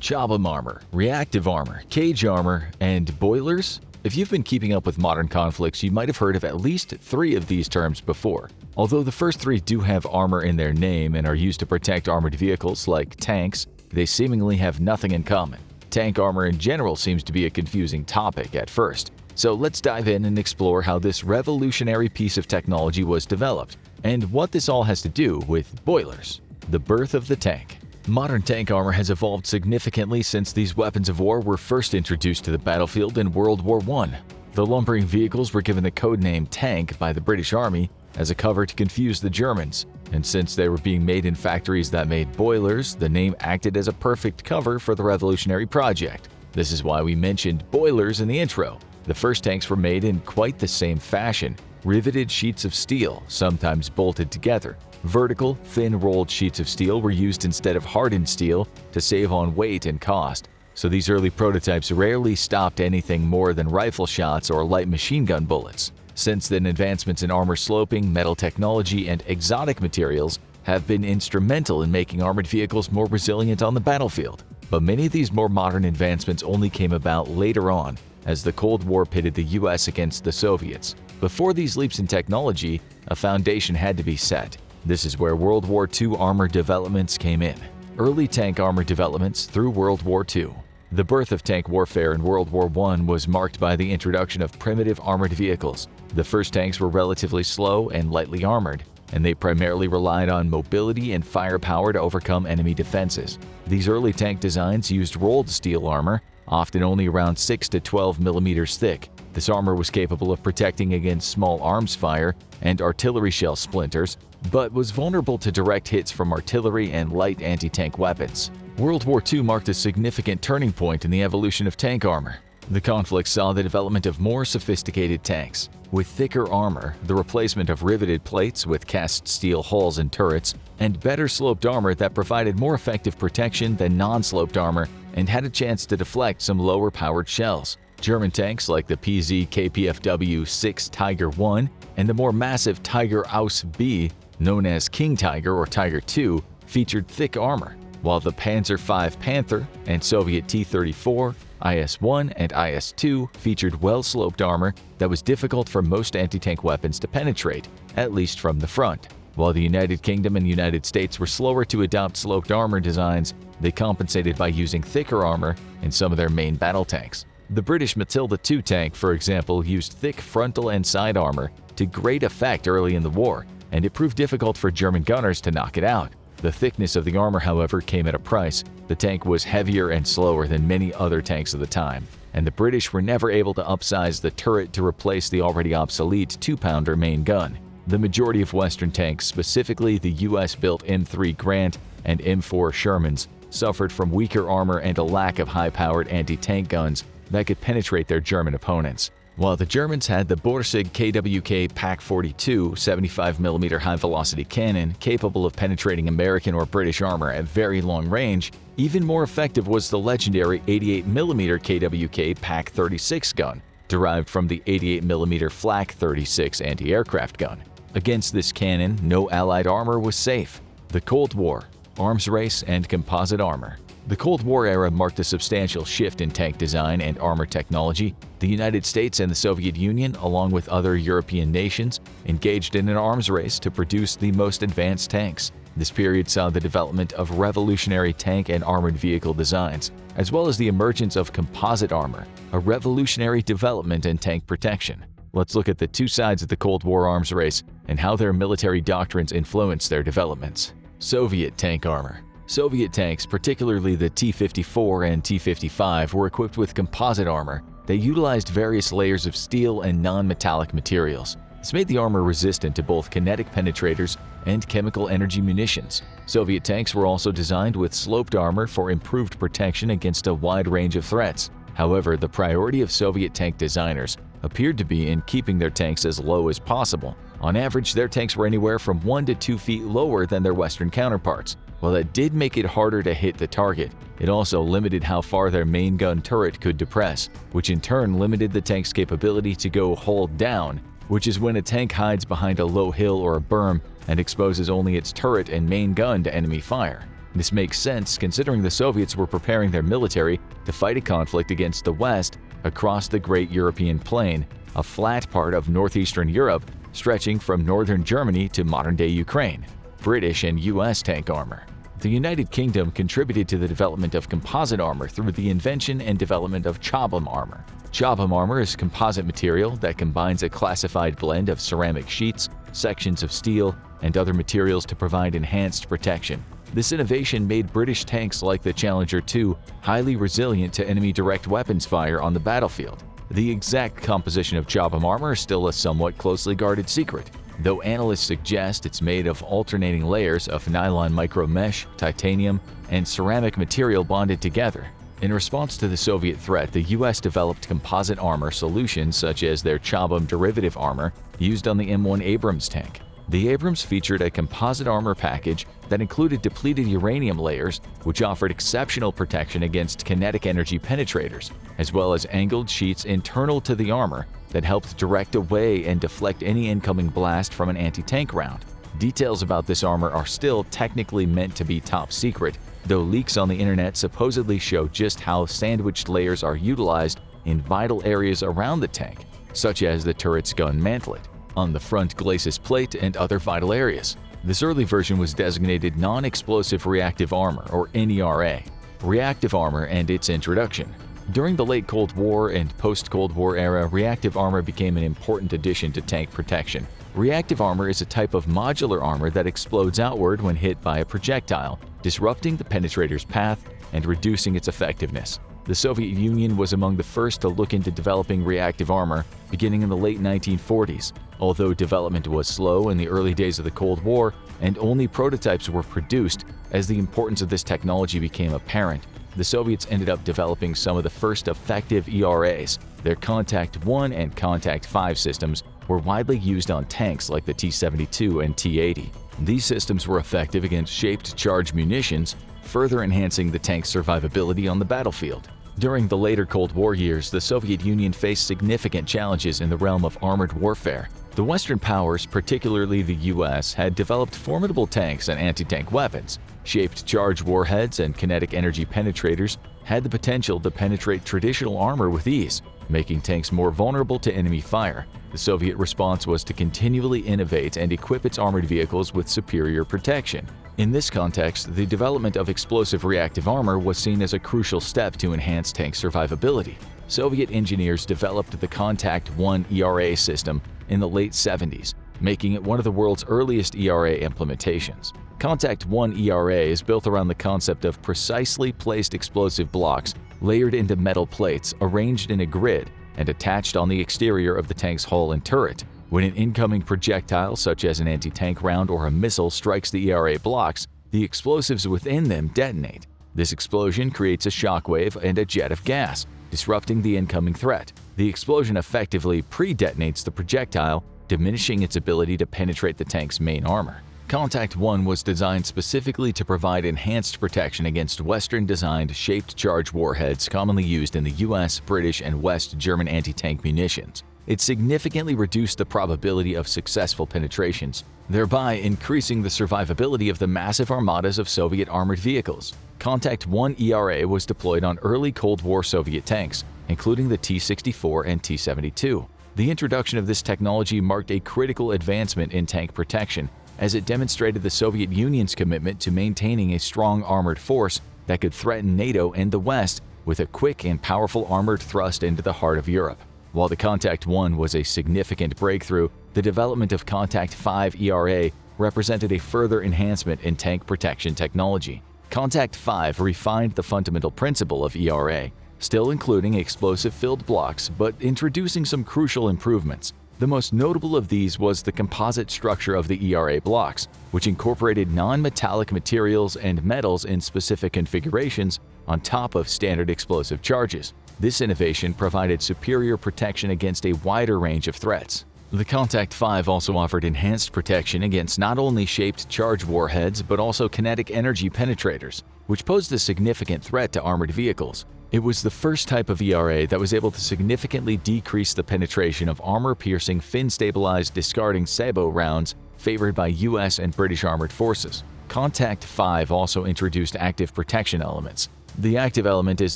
Chobham armor, reactive armor, cage armor, and boilers? If you've been keeping up with modern conflicts, you might have heard of at least 3 of these terms before. Although the first 3 do have armor in their name and are used to protect armored vehicles like tanks, they seemingly have nothing in common. Tank armor in general seems to be a confusing topic at first. So let's dive in and explore how this revolutionary piece of technology was developed, and what this all has to do with boilers. The birth of the tank. Modern tank armor has evolved significantly since these weapons of war were first introduced to the battlefield in World War I. The lumbering vehicles were given the codename tank by the British Army as a cover to confuse the Germans, and since they were being made in factories that made boilers, the name acted as a perfect cover for the revolutionary project. This is why we mentioned boilers in the intro. The first tanks were made in quite the same fashion: riveted sheets of steel, sometimes bolted together. Vertical, thin-rolled sheets of steel were used instead of hardened steel to save on weight and cost, so these early prototypes rarely stopped anything more than rifle shots or light machine gun bullets. Since then, advancements in armor sloping, metal technology, and exotic materials have been instrumental in making armored vehicles more resilient on the battlefield. But many of these more modern advancements only came about later on, as the Cold War pitted the US against the Soviets. Before these leaps in technology, a foundation had to be set. This is where World War II armor developments came in. Early tank armor developments through World War II. The birth of tank warfare in World War I was marked by the introduction of primitive armored vehicles. The first tanks were relatively slow and lightly armored, and they primarily relied on mobility and firepower to overcome enemy defenses. These early tank designs used rolled steel armor, often only around 6 to 12 millimeters thick. This armor was capable of protecting against small arms fire and artillery shell splinters, but was vulnerable to direct hits from artillery and light anti-tank weapons. World War II marked a significant turning point in the evolution of tank armor. The conflict saw the development of more sophisticated tanks. With thicker armor, the replacement of riveted plates with cast steel hulls and turrets, and better sloped armor that provided more effective protection than non-sloped armor and had a chance to deflect some lower-powered shells. German tanks like the PZ KPFW-6 Tiger I and the more massive Tiger Aus B, known as King Tiger or Tiger II, featured thick armor, while the Panzer V Panther and Soviet T-34, IS-1 and IS-2 featured well-sloped armor that was difficult for most anti-tank weapons to penetrate, at least from the front. While the United Kingdom and United States were slower to adopt sloped armor designs, they compensated by using thicker armor in some of their main battle tanks. The British Matilda II tank, for example, used thick frontal and side armor to great effect early in the war, and it proved difficult for German gunners to knock it out. The thickness of the armor, however, came at a price. The tank was heavier and slower than many other tanks of the time, and the British were never able to upsize the turret to replace the already obsolete 2-pounder main gun. The majority of Western tanks, specifically the US-built M3 Grant and M4 Shermans, suffered from weaker armor and a lack of high-powered anti-tank guns that could penetrate their German opponents. While the Germans had the Borsig KWK PaK-42 75mm high-velocity cannon capable of penetrating American or British armor at very long range, even more effective was the legendary 88mm KWK PaK-36 gun, derived from the 88mm Flak-36 anti-aircraft gun. Against this cannon, no Allied armor was safe. The Cold War, arms race, and composite armor. The Cold War era marked a substantial shift in tank design and armor technology. The United States and the Soviet Union, along with other European nations, engaged in an arms race to produce the most advanced tanks. This period saw the development of revolutionary tank and armored vehicle designs, as well as the emergence of composite armor, a revolutionary development in tank protection. Let's look at the two sides of the Cold War arms race and how their military doctrines influenced their developments. Soviet tank armor. Soviet tanks, particularly the T-54 and T-55, were equipped with composite armor. They utilized various layers of steel and non-metallic materials. This made the armor resistant to both kinetic penetrators and chemical energy munitions. Soviet tanks were also designed with sloped armor for improved protection against a wide range of threats. However, the priority of Soviet tank designers appeared to be in keeping their tanks as low as possible. On average, their tanks were anywhere from 1 to 2 feet lower than their Western counterparts. While that did make it harder to hit the target, it also limited how far their main gun turret could depress, which in turn limited the tank's capability to go hull down, which is when a tank hides behind a low hill or a berm and exposes only its turret and main gun to enemy fire. This makes sense considering the Soviets were preparing their military to fight a conflict against the West across the Great European Plain, a flat part of northeastern Europe stretching from northern Germany to modern-day Ukraine. British and U.S. tank armor. The United Kingdom contributed to the development of composite armor through the invention and development of Chobham armor. Chobham armor is composite material that combines a classified blend of ceramic sheets, sections of steel, and other materials to provide enhanced protection. This innovation made British tanks like the Challenger 2 highly resilient to enemy direct weapons fire on the battlefield. The exact composition of Chobham armor is still a somewhat closely guarded secret, though analysts suggest it's made of alternating layers of nylon micro mesh, titanium, and ceramic material bonded together. In response to the Soviet threat, the U.S. developed composite armor solutions such as their Chobham derivative armor used on the M1 Abrams tank. The Abrams featured a composite armor package that included depleted uranium layers, which offered exceptional protection against kinetic energy penetrators, as well as angled sheets internal to the armor that helped direct away and deflect any incoming blast from an anti-tank round. Details about this armor are still technically meant to be top secret, though leaks on the internet supposedly show just how sandwiched layers are utilized in vital areas around the tank, such as the turret's gun mantlet, on the front glacis plate, and other vital areas. This early version was designated Non-Explosive Reactive Armor, or NERA. Reactive armor and its introduction. During the late Cold War and post-Cold War era, reactive armor became an important addition to tank protection. Reactive armor is a type of modular armor that explodes outward when hit by a projectile, disrupting the penetrator's path and reducing its effectiveness. The Soviet Union was among the first to look into developing reactive armor, beginning in the late 1940s. Although development was slow in the early days of the Cold War and only prototypes were produced, as the importance of this technology became apparent, the Soviets ended up developing some of the first effective ERAs. Their Contact 1 and Contact 5 systems were widely used on tanks like the T-72 and T-80. These systems were effective against shaped charge munitions, further enhancing the tank's survivability on the battlefield. During the later Cold War years, the Soviet Union faced significant challenges in the realm of armored warfare. The Western powers, particularly the U.S., had developed formidable tanks and anti-tank weapons. Shaped charge warheads and kinetic energy penetrators had the potential to penetrate traditional armor with ease, making tanks more vulnerable to enemy fire. The Soviet response was to continually innovate and equip its armored vehicles with superior protection. In this context, the development of explosive reactive armor was seen as a crucial step to enhance tank survivability. Soviet engineers developed the Contact 1 ERA system in the late 70s, making it one of the world's earliest ERA implementations. Contact 1 ERA is built around the concept of precisely placed explosive blocks layered into metal plates arranged in a grid and attached on the exterior of the tank's hull and turret. When an incoming projectile, such as an anti-tank round or a missile, strikes the ERA blocks, the explosives within them detonate. This explosion creates a shockwave and a jet of gas, disrupting the incoming threat. The explosion effectively pre-detonates the projectile, diminishing its ability to penetrate the tank's main armor. Contact 1 was designed specifically to provide enhanced protection against Western-designed shaped charge warheads commonly used in the US, British, and West German anti-tank munitions. It significantly reduced the probability of successful penetrations, thereby increasing the survivability of the massive armadas of Soviet armored vehicles. Contact 1 ERA was deployed on early Cold War Soviet tanks, including the T-64 and T-72. The introduction of this technology marked a critical advancement in tank protection, as it demonstrated the Soviet Union's commitment to maintaining a strong armored force that could threaten NATO and the West with a quick and powerful armored thrust into the heart of Europe. While the Contact 1 was a significant breakthrough, the development of Contact 5 ERA represented a further enhancement in tank protection technology. Contact 5 refined the fundamental principle of ERA, still including explosive-filled blocks, but introducing some crucial improvements. The most notable of these was the composite structure of the ERA blocks, which incorporated non-metallic materials and metals in specific configurations on top of standard explosive charges. This innovation provided superior protection against a wider range of threats. The Contact 5 also offered enhanced protection against not only shaped charge warheads but also kinetic energy penetrators, which posed a significant threat to armored vehicles. It was the first type of ERA that was able to significantly decrease the penetration of armor-piercing fin-stabilized discarding sabot rounds favored by US and British armored forces. Contact 5 also introduced active protection elements. The active element is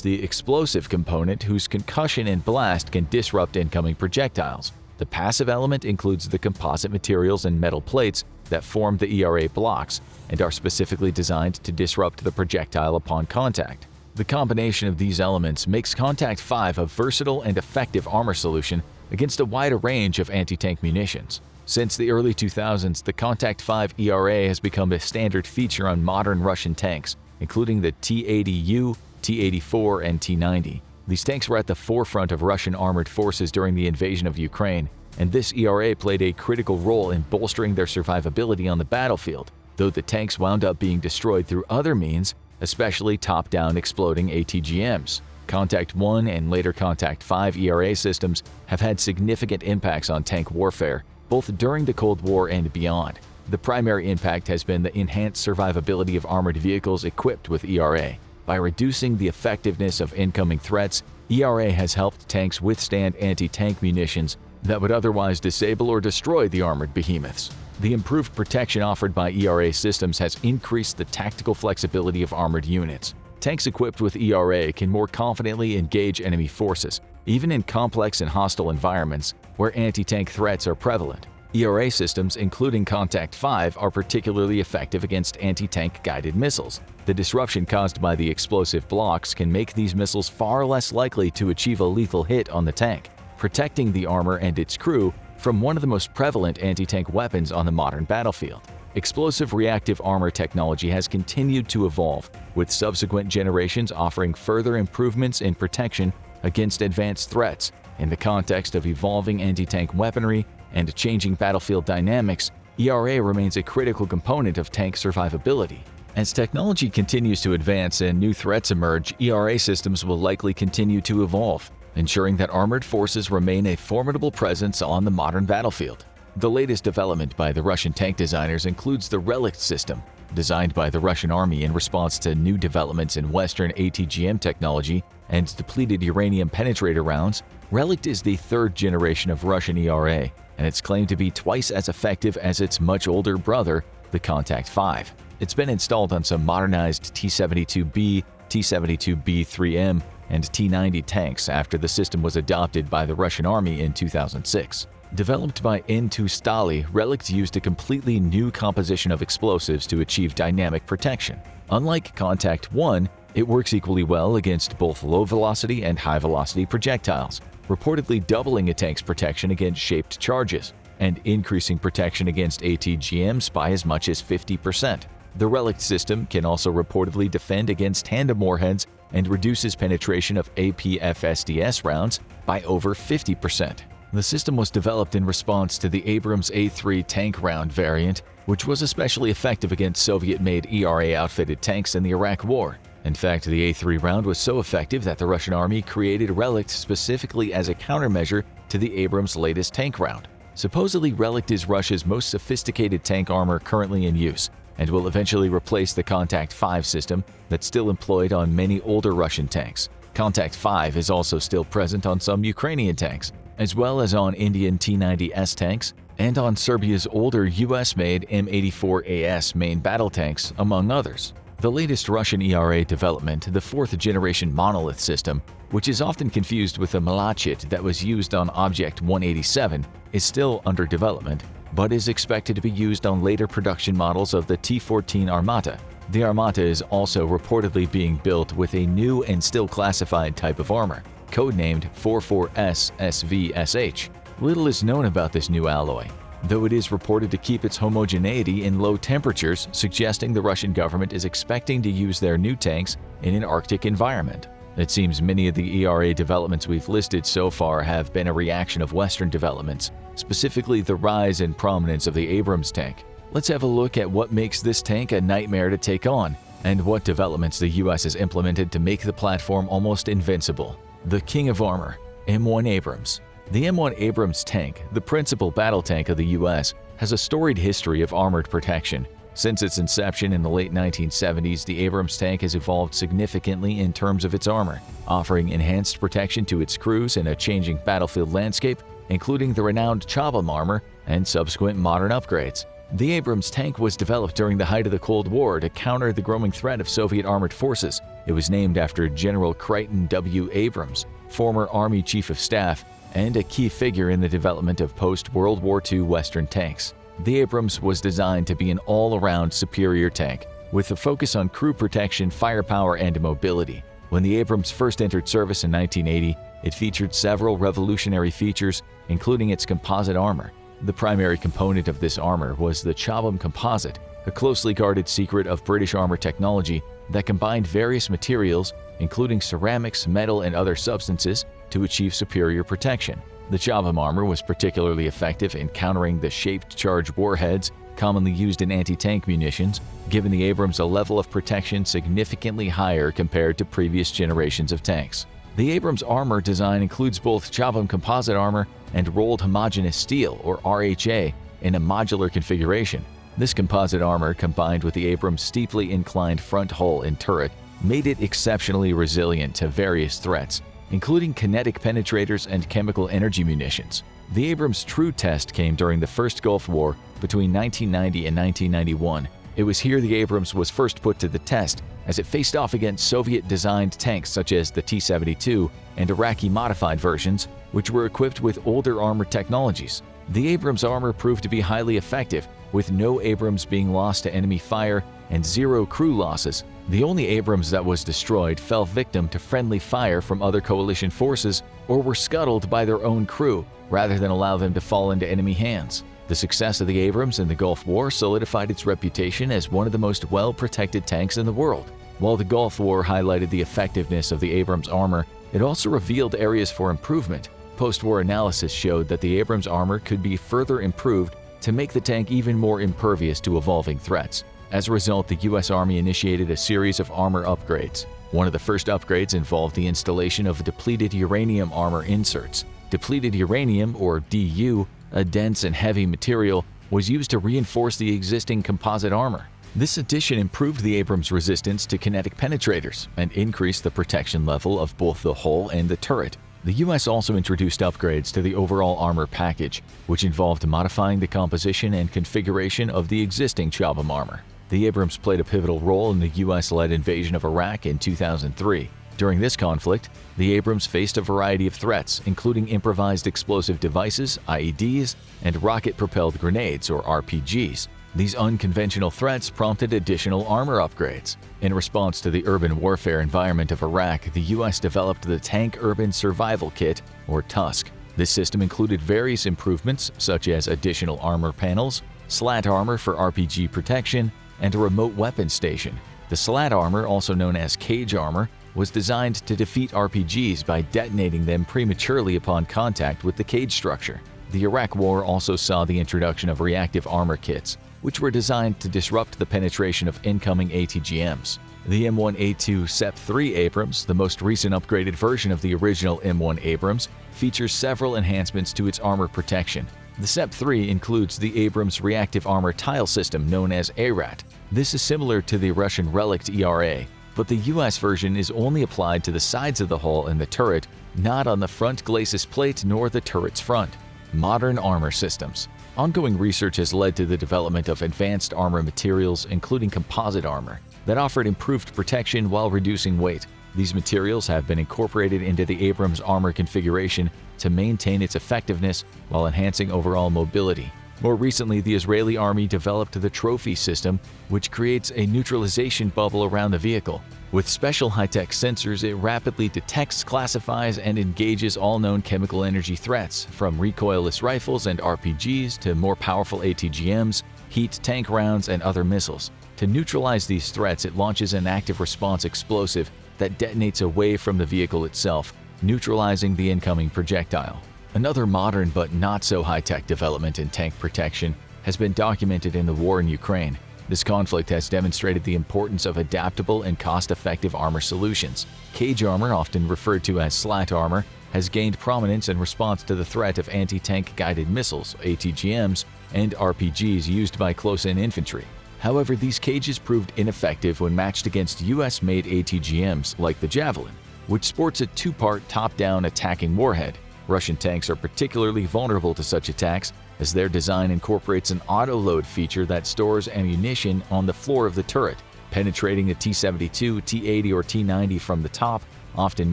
the explosive component whose concussion and blast can disrupt incoming projectiles. The passive element includes the composite materials and metal plates that form the ERA blocks and are specifically designed to disrupt the projectile upon contact. The combination of these elements makes Contact 5 a versatile and effective armor solution against a wide range of anti-tank munitions. Since the early 2000s, the Contact 5 ERA has become a standard feature on modern Russian tanks, including the T-80U, T-84, and T-90. These tanks were at the forefront of Russian armored forces during the invasion of Ukraine, and this ERA played a critical role in bolstering their survivability on the battlefield, though the tanks wound up being destroyed through other means, especially top-down exploding ATGMs. Contact 1 and later Contact 5 ERA systems have had significant impacts on tank warfare, both during the Cold War and beyond. The primary impact has been the enhanced survivability of armored vehicles equipped with ERA. By reducing the effectiveness of incoming threats, ERA has helped tanks withstand anti-tank munitions that would otherwise disable or destroy the armored behemoths. The improved protection offered by ERA systems has increased the tactical flexibility of armored units. Tanks equipped with ERA can more confidently engage enemy forces, even in complex and hostile environments where anti-tank threats are prevalent. ERA systems, including Contact 5, are particularly effective against anti-tank guided missiles. The disruption caused by the explosive blocks can make these missiles far less likely to achieve a lethal hit on the tank, protecting the armor and its crew from one of the most prevalent anti-tank weapons on the modern battlefield. Explosive reactive armor technology has continued to evolve, with subsequent generations offering further improvements in protection against advanced threats. In the context of evolving anti-tank weaponry and changing battlefield dynamics, ERA remains a critical component of tank survivability. As technology continues to advance and new threats emerge, ERA systems will likely continue to evolve, ensuring that armored forces remain a formidable presence on the modern battlefield. The latest development by the Russian tank designers includes the Relikt system. Designed by the Russian Army in response to new developments in Western ATGM technology and depleted uranium penetrator rounds, Relikt is the third generation of Russian ERA, and it's claimed to be twice as effective as its much older brother, the Contact 5. It's been installed on some modernized T-72B, T-72B3M, and T-90 tanks after the system was adopted by the Russian Army in 2006. Developed by N2 Stali, Relikt used a completely new composition of explosives to achieve dynamic protection. Unlike Contact 1, it works equally well against both low-velocity and high-velocity projectiles, reportedly doubling a tank's protection against shaped charges and increasing protection against ATGMs by as much as 50%. The Relikt system can also reportedly defend against tandem warheads and reduces penetration of APFSDS rounds by over 50%. The system was developed in response to the Abrams A3 tank round variant, which was especially effective against Soviet-made ERA-outfitted tanks in the Iraq War. In fact, the A3 round was so effective that the Russian Army created Relikt specifically as a countermeasure to the Abrams' latest tank round. Supposedly, Relikt is Russia's most sophisticated tank armor currently in use, and will eventually replace the Contact 5 system that's still employed on many older Russian tanks. Contact 5 is also still present on some Ukrainian tanks, as well as on Indian T-90S tanks and on Serbia's older US-made M84AS main battle tanks, among others. The latest Russian ERA development, the fourth-generation Monolith system, which is often confused with the Malachit that was used on Object 187, is still under development, but is expected to be used on later production models of the T-14 Armata. The Armata is also reportedly being built with a new and still classified type of armor, codenamed 44S SVSH. Little is known about this new alloy, though it is reported to keep its homogeneity in low temperatures, suggesting the Russian government is expecting to use their new tanks in an Arctic environment. It seems many of the ERA developments we've listed so far have been a reaction of Western developments, specifically the rise in prominence of the Abrams tank. Let's have a look at what makes this tank a nightmare to take on, and what developments the US has implemented to make the platform almost invincible. The King of Armor, M1 Abrams. The M1 Abrams tank, the principal battle tank of the US, has a storied history of armored protection. Since its inception in the late 1970s, the Abrams tank has evolved significantly in terms of its armor, offering enhanced protection to its crews in a changing battlefield landscape, including the renowned Chobham armor and subsequent modern upgrades. The Abrams tank was developed during the height of the Cold War to counter the growing threat of Soviet armored forces. It was named after General Crichton W. Abrams, former Army Chief of Staff and a key figure in the development of post-World War II Western tanks. The Abrams was designed to be an all-around superior tank, with a focus on crew protection, firepower, and mobility. When the Abrams first entered service in 1980, it featured several revolutionary features, including its composite armor. The primary component of this armor was the Chobham Composite, a closely guarded secret of British armor technology that combined various materials, including ceramics, metal, and other substances, to achieve superior protection. The Chobham armor was particularly effective in countering the shaped charge warheads commonly used in anti-tank munitions, giving the Abrams a level of protection significantly higher compared to previous generations of tanks. The Abrams armor design includes both Chobham composite armor and rolled homogeneous steel, or RHA, in a modular configuration. This composite armor, combined with the Abrams' steeply inclined front hull and turret, made it exceptionally resilient to various threats, including kinetic penetrators and chemical energy munitions. The Abrams' true test came during the First Gulf War between 1990 and 1991. It was here the Abrams was first put to the test, as it faced off against Soviet-designed tanks such as the T-72 and Iraqi-modified versions, which were equipped with older armor technologies. The Abrams armor proved to be highly effective, with no Abrams being lost to enemy fire and 0 crew losses. The only Abrams that was destroyed fell victim to friendly fire from other coalition forces or were scuttled by their own crew, rather than allow them to fall into enemy hands. The success of the Abrams in the Gulf War solidified its reputation as one of the most well-protected tanks in the world. While the Gulf War highlighted the effectiveness of the Abrams armor, it also revealed areas for improvement. Post-war analysis showed that the Abrams armor could be further improved to make the tank even more impervious to evolving threats. As a result, the U.S. Army initiated a series of armor upgrades. One of the first upgrades involved the installation of depleted uranium armor inserts. Depleted uranium, or DU, a dense and heavy material, was used to reinforce the existing composite armor. This addition improved the Abrams' resistance to kinetic penetrators and increased the protection level of both the hull and the turret. The U.S. also introduced upgrades to the overall armor package, which involved modifying the composition and configuration of the existing Chobham armor. The Abrams played a pivotal role in the U.S.-led invasion of Iraq in 2003. During this conflict, the Abrams faced a variety of threats, including improvised explosive devices, IEDs, and rocket-propelled grenades, or RPGs. These unconventional threats prompted additional armor upgrades. In response to the urban warfare environment of Iraq, the U.S. developed the Tank Urban Survival Kit, or TUSK. This system included various improvements, such as additional armor panels, slat armor for RPG protection, and a remote weapon station. The slat armor, also known as cage armor, was designed to defeat RPGs by detonating them prematurely upon contact with the cage structure. The Iraq War also saw the introduction of reactive armor kits, which were designed to disrupt the penetration of incoming ATGMs. The M1A2 SEP-3 Abrams, the most recent upgraded version of the original M1 Abrams, features several enhancements to its armor protection. The SEP-3 includes the Abrams reactive armor tile system known as ARAT. This is similar to the Russian Relikt ERA, but the US version is only applied to the sides of the hull and the turret, not on the front glacis plate nor the turret's front. Modern armor systems. Ongoing research has led to the development of advanced armor materials, including composite armor, that offered improved protection while reducing weight. These materials have been incorporated into the Abrams armor configuration to maintain its effectiveness while enhancing overall mobility. More recently, the Israeli army developed the Trophy system, which creates a neutralization bubble around the vehicle. With special high-tech sensors, it rapidly detects, classifies, and engages all known chemical energy threats, from recoilless rifles and RPGs to more powerful ATGMs, heat tank rounds, and other missiles. To neutralize these threats, it launches an active response explosive that detonates away from the vehicle itself, neutralizing the incoming projectile. Another modern but not so high-tech development in tank protection has been documented in the war in Ukraine. This conflict has demonstrated the importance of adaptable and cost-effective armor solutions. Cage armor, often referred to as slat armor, has gained prominence in response to the threat of anti-tank guided missiles, ATGMs, and RPGs used by close-in infantry. However, these cages proved ineffective when matched against US-made ATGMs like the Javelin, which sports a two-part top-down attacking warhead. Russian tanks are particularly vulnerable to such attacks, as their design incorporates an auto-load feature that stores ammunition on the floor of the turret. Penetrating a T-72, T-80, or T-90 from the top often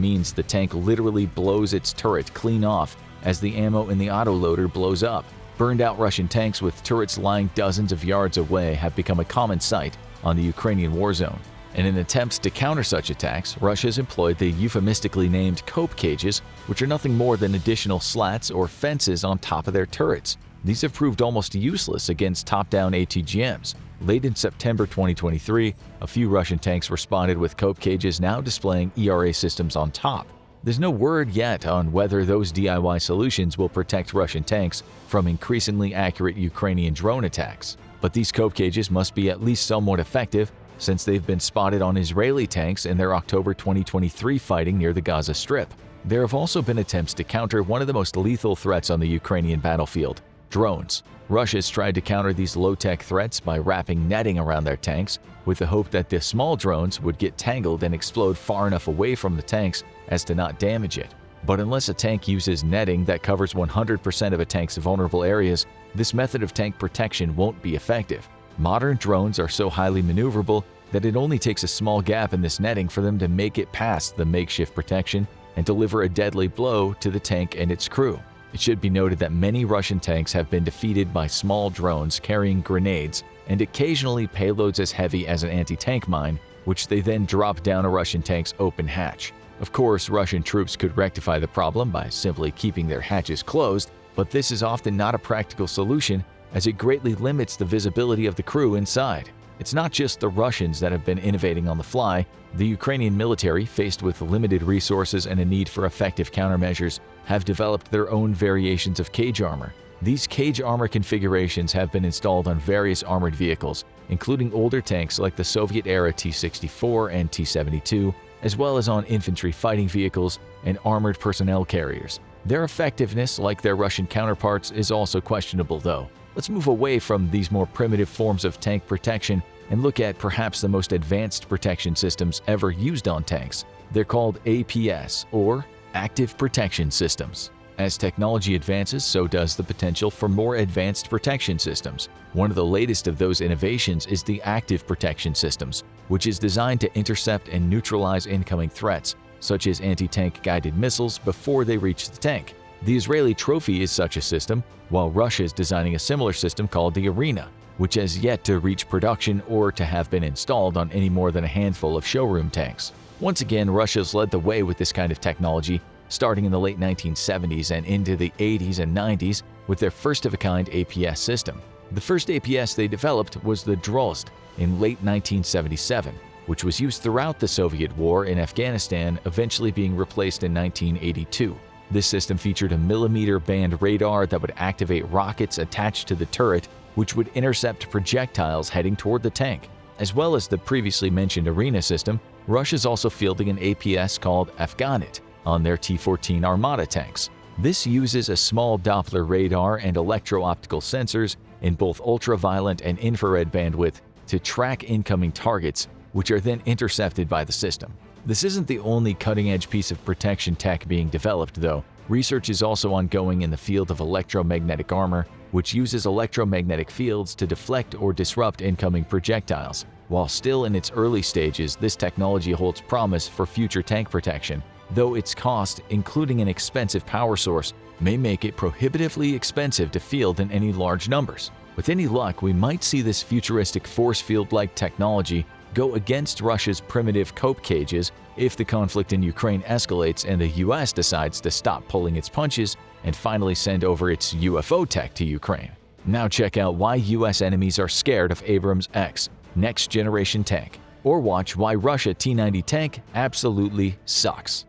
means the tank literally blows its turret clean off as the ammo in the autoloader blows up. Burned-out Russian tanks with turrets lying dozens of yards away have become a common sight on the Ukrainian war zone. In an attempt to counter such attacks, Russia has employed the euphemistically named cope cages, which are nothing more than additional slats or fences on top of their turrets. These have proved almost useless against top-down ATGMs. Late in September 2023, a few Russian tanks were spotted with cope cages now displaying ERA systems on top. There's no word yet on whether those DIY solutions will protect Russian tanks from increasingly accurate Ukrainian drone attacks. But these cope cages must be at least somewhat effective, since they've been spotted on Israeli tanks in their October 2023 fighting near the Gaza Strip. There have also been attempts to counter one of the most lethal threats on the Ukrainian battlefield: drones. Russia's tried to counter these low-tech threats by wrapping netting around their tanks, with the hope that the small drones would get tangled and explode far enough away from the tanks as to not damage it. But unless a tank uses netting that covers 100% of a tank's vulnerable areas, this method of tank protection won't be effective. Modern drones are so highly maneuverable that it only takes a small gap in this netting for them to make it past the makeshift protection and deliver a deadly blow to the tank and its crew. It should be noted that many Russian tanks have been defeated by small drones carrying grenades and occasionally payloads as heavy as an anti-tank mine, which they then drop down a Russian tank's open hatch. Of course, Russian troops could rectify the problem by simply keeping their hatches closed, but this is often not a practical solution as it greatly limits the visibility of the crew inside. It's not just the Russians that have been innovating on the fly. The Ukrainian military, faced with limited resources and a need for effective countermeasures, have developed their own variations of cage armor. These cage armor configurations have been installed on various armored vehicles, including older tanks like the Soviet-era T-64 and T-72, as well as on infantry fighting vehicles and armored personnel carriers. Their effectiveness, like their Russian counterparts, is also questionable though. Let's move away from these more primitive forms of tank protection and look at perhaps the most advanced protection systems ever used on tanks. They're called APS, or Active Protection Systems. As technology advances, so does the potential for more advanced protection systems. One of the latest of those innovations is the Active Protection Systems, which is designed to intercept and neutralize incoming threats, such as anti-tank guided missiles, before they reach the tank. The Israeli Trophy is such a system, while Russia is designing a similar system called the Arena, which has yet to reach production or to have been installed on any more than a handful of showroom tanks. Once again, Russia's led the way with this kind of technology, starting in the late 1970s and into the 80s and 90s with their first-of-a-kind APS system. The first APS they developed was the Drozd in late 1977, which was used throughout the Soviet war in Afghanistan, eventually being replaced in 1982. This system featured a millimeter-band radar that would activate rockets attached to the turret, which would intercept projectiles heading toward the tank. As well as the previously mentioned Arena system, Russia's also fielding an APS called Afganit on their T-14 Armata tanks. This uses a small Doppler radar and electro-optical sensors in both ultraviolet and infrared bandwidth to track incoming targets, which are then intercepted by the system. This isn't the only cutting-edge piece of protection tech being developed, though. Research is also ongoing in the field of electromagnetic armor, which uses electromagnetic fields to deflect or disrupt incoming projectiles. While still in its early stages, this technology holds promise for future tank protection, though its cost, including an expensive power source, may make it prohibitively expensive to field in any large numbers. With any luck, we might see this futuristic force field-like technology go against Russia's primitive cope cages if the conflict in Ukraine escalates and the US decides to stop pulling its punches and finally send over its UFO tech to Ukraine. Now check out why US enemies are scared of Abrams X next generation tank, or watch why Russia T-90 tank absolutely sucks.